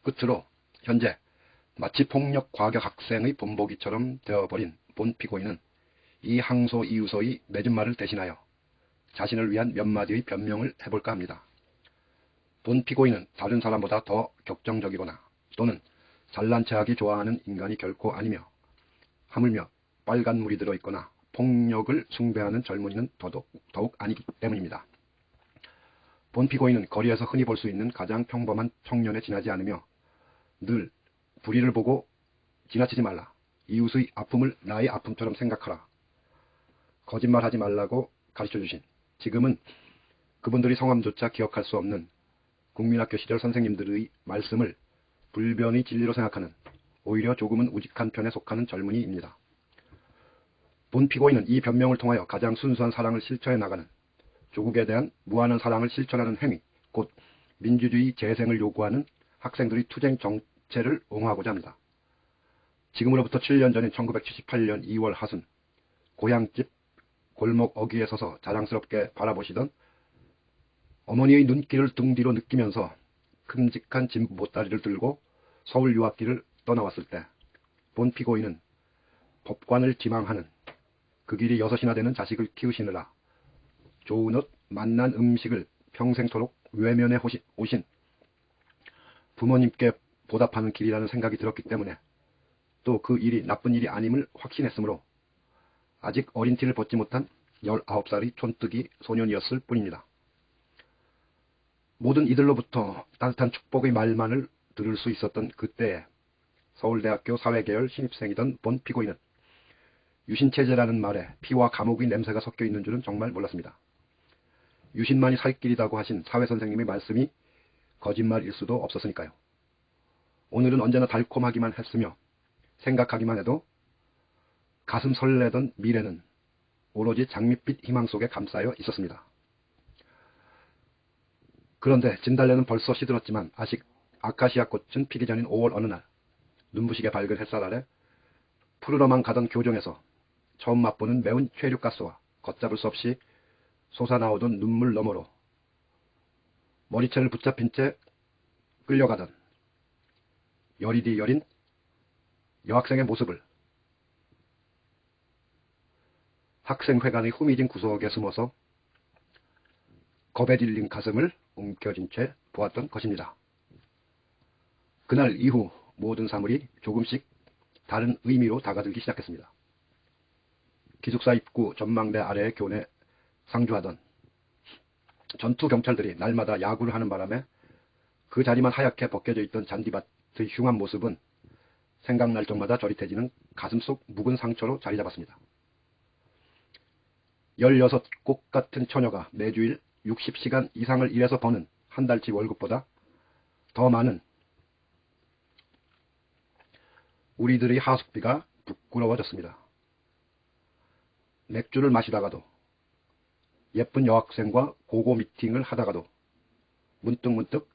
끝으로 현재 마치 폭력 과격 학생의 본보기처럼 되어버린 본 피고인은 이 항소 이유서의 맺은 말을 대신하여 자신을 위한 몇 마디의 변명을 해볼까 합니다. 본 피고인은 다른 사람보다 더 격정적이거나 또는 잘난 체하기 좋아하는 인간이 결코 아니며 하물며 빨간 물이 들어있거나 폭력을 숭배하는 젊은이는 더욱 아니기 때문입니다. 본 피고인은 거리에서 흔히 볼 수 있는 가장 평범한 청년에 지나지 않으며 늘 불의를 보고 지나치지 말라. 이웃의 아픔을 나의 아픔처럼 생각하라. 거짓말하지 말라고 가르쳐주신, 지금은 그분들이 성함조차 기억할 수 없는 국민학교 시절 선생님들의 말씀을 불변의 진리로 생각하는, 오히려 조금은 우직한 편에 속하는 젊은이입니다. 본 피고인은 이 변명을 통하여 가장 순수한 사랑을 실천해 나가는, 조국에 대한 무한한 사랑을 실천하는 행위, 곧 민주주의 재생을 요구하는 학생들의 투쟁 정체를 옹호하고자 합니다. 지금으로부터 7년 전인 1978년 2월 하순, 고향집 골목 어귀에 서서 자랑스럽게 바라보시던 어머니의 눈길을 등 뒤로 느끼면서 큼직한 진부 보따리를 들고 서울 유학길을 떠나왔을 때 본 피고인은 법관을 지망하는, 그 길이 6이나 되는 자식을 키우시느라 좋은 옷, 맛난 음식을 평생토록 외면해 오신 부모님께 보답하는 길이라는 생각이 들었기 때문에, 또 그 일이 나쁜 일이 아님을 확신했으므로 아직 어린 티를 벗지 못한 19살의 촌뜨기 소년이었을 뿐입니다. 모든 이들로부터 따뜻한 축복의 말만을 들을 수 있었던 그때에 서울대학교 사회계열 신입생이던 본 피고인은 유신체제라는 말에 피와 감옥의 냄새가 섞여 있는 줄은 정말 몰랐습니다. 유신만이 살 길이라고 하신 사회선생님의 말씀이 거짓말일 수도 없었으니까요. 오늘은 언제나 달콤하기만 했으며 생각하기만 해도 가슴 설레던 미래는 오로지 장밋빛 희망 속에 감싸여 있었습니다. 그런데 진달래는 벌써 시들었지만 아직 아카시아 꽃은 피기 전인 5월 어느 날, 눈부시게 밝은 햇살 아래 푸르러만 가던 교정에서 처음 맛보는 매운 최류가스와 걷잡을 수 없이 솟아나오던 눈물 너머로 머리채를 붙잡힌 채 끌려가던 여리디 여린 여학생의 모습을 학생회관의 후미진 구석에 숨어서 겁에 질린 가슴을 움켜쥔 채 보았던 것입니다. 그날 이후 모든 사물이 조금씩 다른 의미로 다가들기 시작했습니다. 기숙사 입구 전망대 아래의 교내 상주하던 전투 경찰들이 날마다 야구를 하는 바람에 그 자리만 하얗게 벗겨져 있던 잔디밭의 흉한 모습은 생각날 적마다 저릿해지는 가슴속 묵은 상처로 자리 잡았습니다. 16 같은 처녀가 매주일 60시간 이상을 일해서 버는 한 달치 월급보다 더 많은 우리들의 하숙비가 부끄러워졌습니다. 맥주를 마시다가도, 예쁜 여학생과 고고 미팅을 하다가도 문득문득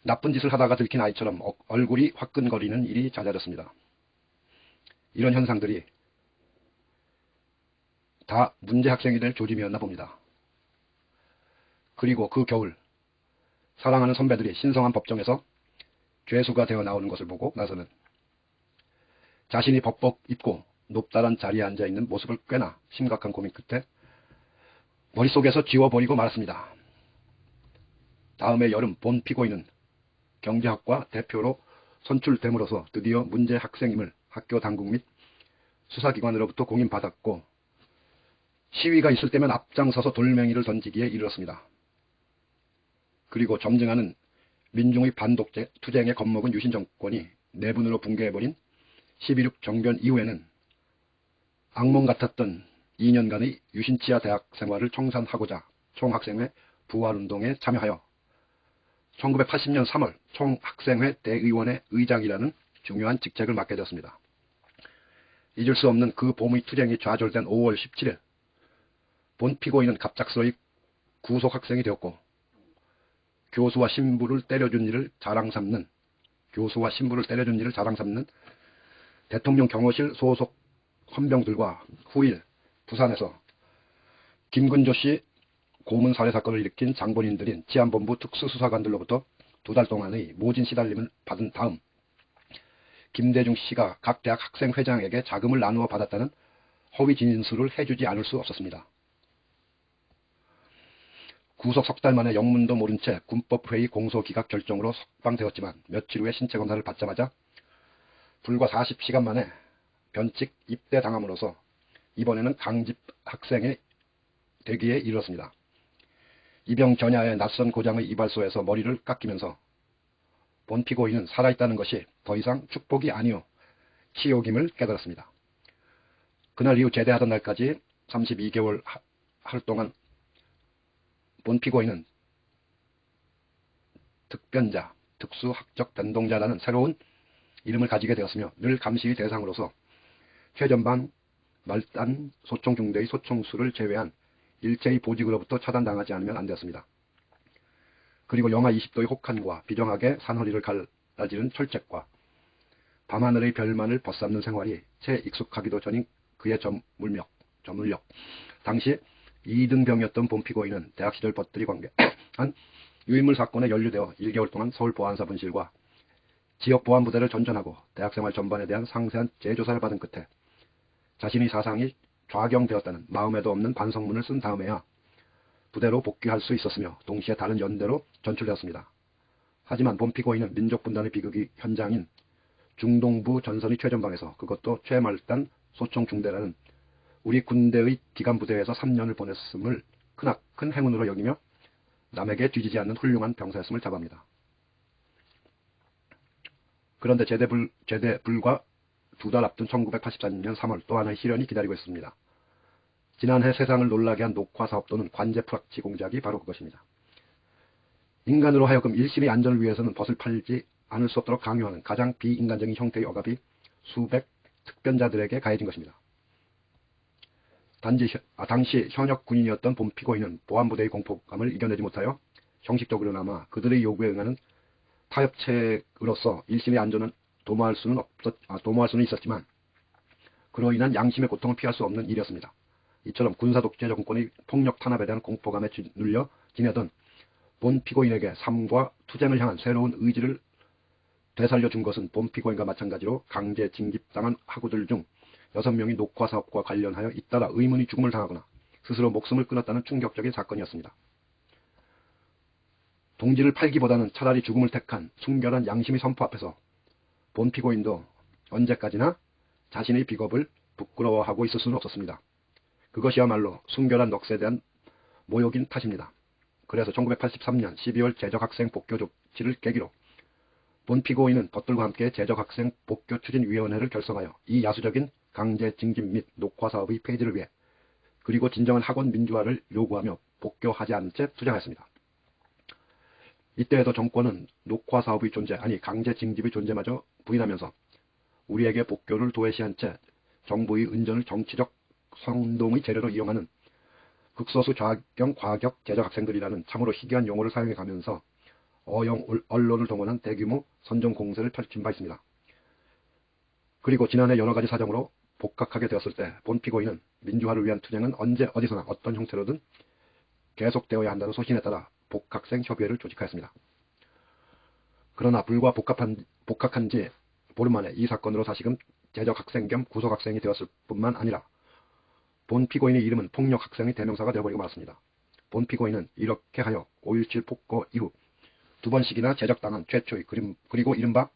나쁜 짓을 하다가 들킨 아이처럼 얼굴이 화끈거리는 일이 잦아졌습니다. 이런 현상들이 다 문제 학생이 될 조짐이었나 봅니다. 그리고 그 겨울, 사랑하는 선배들이 신성한 법정에서 죄수가 되어 나오는 것을 보고 나서는 자신이 법복 입고 높다란 자리에 앉아있는 모습을 꽤나 심각한 고민 끝에 머릿속에서 지워버리고 말았습니다. 다음해 여름 본 피고인은 경제학과 대표로 선출됨으로써 드디어 문제 학생임을 학교 당국 및 수사기관으로부터 공인받았고, 시위가 있을 때면 앞장서서 돌멩이를 던지기에 이르렀습니다. 그리고 점증하는 민중의 반독재 투쟁에 겁먹은 유신 정권이 내분으로 붕괴해버린 12.6 정변 이후에는 악몽 같았던 2년간의 유신치하 대학 생활을 청산하고자 총학생회 부활운동에 참여하여 1980년 3월 총학생회 대의원의 의장이라는 중요한 직책을 맡게 되었습니다. 잊을 수 없는 그 봄의 투쟁이 좌절된 5월 17일, 본 피고인은 갑작스러이 구속학생이 되었고, 교수와 신부를 때려준 일을 자랑 삼는 대통령 경호실 소속 헌병들과 후일 부산에서 김근조 씨 고문 살해 사건을 일으킨 장본인들인 치안본부 특수수사관들로부터 2달 동안의 모진 시달림을 받은 다음 김대중 씨가 각 대학 학생회장에게 자금을 나누어 받았다는 허위 진술을 해주지 않을 수 없었습니다. 구속 석 달 만에 영문도 모른 채 군법회의 공소기각 결정으로 석방되었지만 며칠 후에 신체검사를 받자마자 불과 40시간 만에 변칙 입대당함으로써 이번에는 강집 학생의 되기에 이르렀습니다. 이병 전야의 낯선 고장의 이발소에서 머리를 깎이면서 본 피고인은 살아있다는 것이 더 이상 축복이 아니오 치욕임을 깨달았습니다. 그날 이후 제대하던 날까지 32개월 하루 동안 본 피고인은 특변자, 특수학적 변동자라는 새로운 이름을 가지게 되었으며 늘 감시의 대상으로서 최전방 말단 소총 중대의 소총수를 제외한 일체의 보직으로부터 차단당하지 않으면 안 되었습니다. 그리고 영하 20도의 혹한과 비정하게 산허리를 갈라지는 철책과 밤하늘의 별만을 벗삼는 생활이 채 익숙하기도 전인 그의 저물력. 당시 2등병이었던 본 피고인은 대학 시절 벗들이 관계한 유인물 사건에 연루되어 1개월 동안 서울보안사 분실과 지역보안부대를 전전하고 대학생활 전반에 대한 상세한 재조사를 받은 끝에 자신의 사상이 좌경되었다는 마음에도 없는 반성문을 쓴 다음에야 부대로 복귀할 수 있었으며 동시에 다른 연대로 전출되었습니다. 하지만 본 피고인은 민족분단의 비극이 현장인 중동부 전선의 최전방에서 그것도 최말단 소총중대라는 우리 군대의 기간부대에서 3년을 보냈음을 크나큰 행운으로 여기며 남에게 뒤지지 않는 훌륭한 병사였음을 자부합니다. 그런데 제대 불과 2달 앞둔 1984년 3월 또 하나의 시련이 기다리고 있습니다. 지난해 세상을 놀라게 한 녹화사업 또는 관제프락치 공작이 바로 그것입니다. 인간으로 하여금 일신의 안전을 위해서는 벗을 팔지 않을 수 없도록 강요하는 가장 비인간적인 형태의 억압이 수백 특변자들에게 가해진 것입니다. 당시 현역 군인이었던 본 피고인은 보안부대의 공포감을 이겨내지 못하여 형식적으로나마 그들의 요구에 응하는 타협책으로서 일신의 안전은 도모할 수는 있었지만 그로 인한 양심의 고통을 피할 수 없는 일이었습니다. 이처럼 군사 독재 정권의 폭력 탄압에 대한 공포감에 눌려 지내던 본 피고인에게 삶과 투쟁을 향한 새로운 의지를 되살려준 것은 본 피고인과 마찬가지로 강제 징집당한 학우들 중 6명이 녹화사업과 관련하여 잇따라 의문의 죽음을 당하거나 스스로 목숨을 끊었다는 충격적인 사건이었습니다. 동지를 팔기보다는 차라리 죽음을 택한 순결한 양심의 선포 앞에서 본 피고인도 언제까지나 자신의 비겁을 부끄러워하고 있을 수는 없었습니다. 그것이야말로 순결한 넋에 대한 모욕인 탓입니다. 그래서 1983년 12월 재적학생 복교 조치를 계기로 본 피고인은 벗들과 함께 재적학생 복교 추진위원회를 결성하여 이 야수적인 강제 징집 및 녹화 사업의 폐지를 위해 그리고 진정한 학원 민주화를 요구하며 복교하지 않은 채 투쟁하였습니다. 이때에도 정권은 녹화 사업의 존재, 아니 강제 징집의 존재마저 부인하면서 우리에게 복교를 도외시한 채 정부의 은전을 정치적 선동의 재료로 이용하는 극소수 좌경 과격 재적 학생들이라는 참으로 희귀한 용어를 사용해 가면서 어영 언론을 동원한 대규모 선정 공세를 펼친 바 있습니다. 그리고 지난해 여러 가지 사정으로 복학하게 되었을 때 본 피고인은 민주화를 위한 투쟁은 언제 어디서나 어떤 형태로든 계속되어야 한다는 소신에 따라 복학생 협의회를 조직하였습니다. 그러나 불과 복학한 지 보름 만에 이 사건으로 다시금 재적 학생 겸 구속 학생이 되었을 뿐만 아니라 본 피고인의 이름은 폭력 학생의 대명사가 되어버리고 말았습니다. 본 피고인은 이렇게 하여 5.17 폭거 이후 2번씩이나 제적당한 최초의 그리고 이른바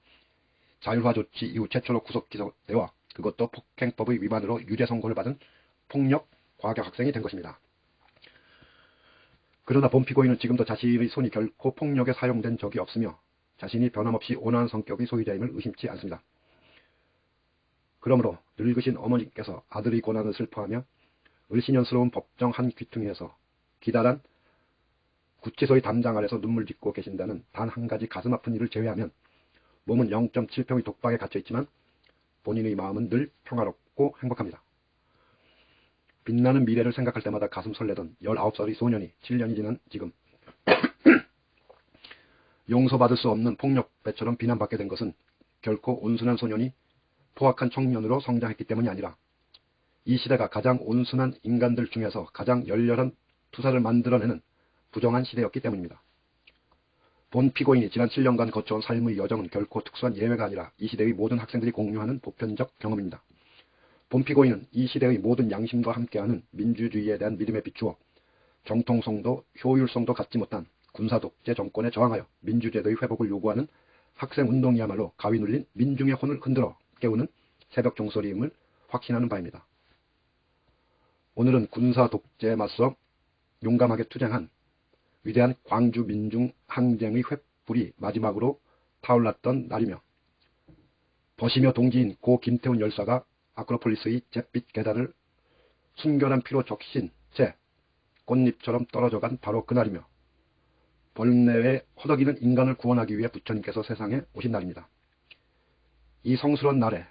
자율화 조치 이후 최초로 구속 기소되어 그것도 폭행법의 위반으로 유죄 선고를 받은 폭력 과격 학생이 된 것입니다. 그러나 본 피고인은 지금도 자신의 손이 결코 폭력에 사용된 적이 없으며 자신이 변함없이 온화한 성격의 소유자임을 의심치 않습니다. 그러므로 늙으신 어머니께서 아들의 고난을 슬퍼하며 을씨년스러운 법정 한 귀퉁이에서 기다란 구치소의 담장 아래서 눈물 짓고 계신다는 단 한 가지 가슴 아픈 일을 제외하면 몸은 0.7평의 독박에 갇혀있지만 본인의 마음은 늘 평화롭고 행복합니다. 빛나는 미래를 생각할 때마다 가슴 설레던 19살의 소년이 7년이 지난 지금 용서받을 수 없는 폭력배처럼 비난받게 된 것은 결코 온순한 소년이 포악한 청년으로 성장했기 때문이 아니라 이 시대가 가장 온순한 인간들 중에서 가장 열렬한 투사를 만들어내는 부정한 시대였기 때문입니다. 본 피고인이 지난 7년간 거쳐온 삶의 여정은 결코 특수한 예외가 아니라 이 시대의 모든 학생들이 공유하는 보편적 경험입니다. 본 피고인은 이 시대의 모든 양심과 함께하는 민주주의에 대한 믿음에 비추어 정통성도 효율성도 갖지 못한 군사독재 정권에 저항하여 민주제도의 회복을 요구하는 학생운동이야말로 가위 눌린 민중의 혼을 흔들어 깨우는 새벽 종소리임을 확신하는 바입니다. 오늘은 군사독재에 맞서 용감하게 투쟁한 위대한 광주 민중 항쟁의 횃불이 마지막으로 타올랐던 날이며 버시며 동지인 고 김태훈 열사가 아크로폴리스의 잿빛 계단을 순결한 피로 적신 채 꽃잎처럼 떨어져간 바로 그날이며 벌레에 허덕이는 인간을 구원하기 위해 부처님께서 세상에 오신 날입니다. 이 성스러운 날에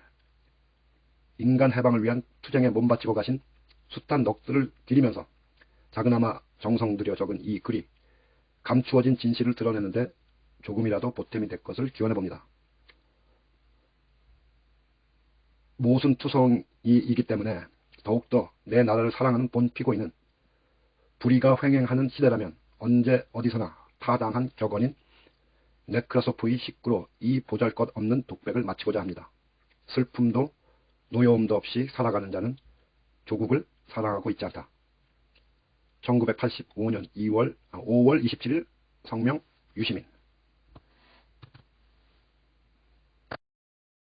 인간 해방을 위한 투쟁에 몸바치고 가신 숱한 넋들을 기리면서 작은아마 정성 들여 적은 이 글이 감추어진 진실을 드러내는데 조금이라도 보탬이 될 것을 기원해봅니다. 모순투성이이기 때문에 더욱더 내 나라를 사랑하는 본 피고인은 불의가 횡행하는 시대라면 언제 어디서나 타당한 격언인 네크라소프의 식구로 이 보잘것없는 독백을 마치고자 합니다. 슬픔도 노여움도 없이 살아가는 자는 조국을 사랑하고 있지 않다. 1985년 5월 27일 성명 유시민.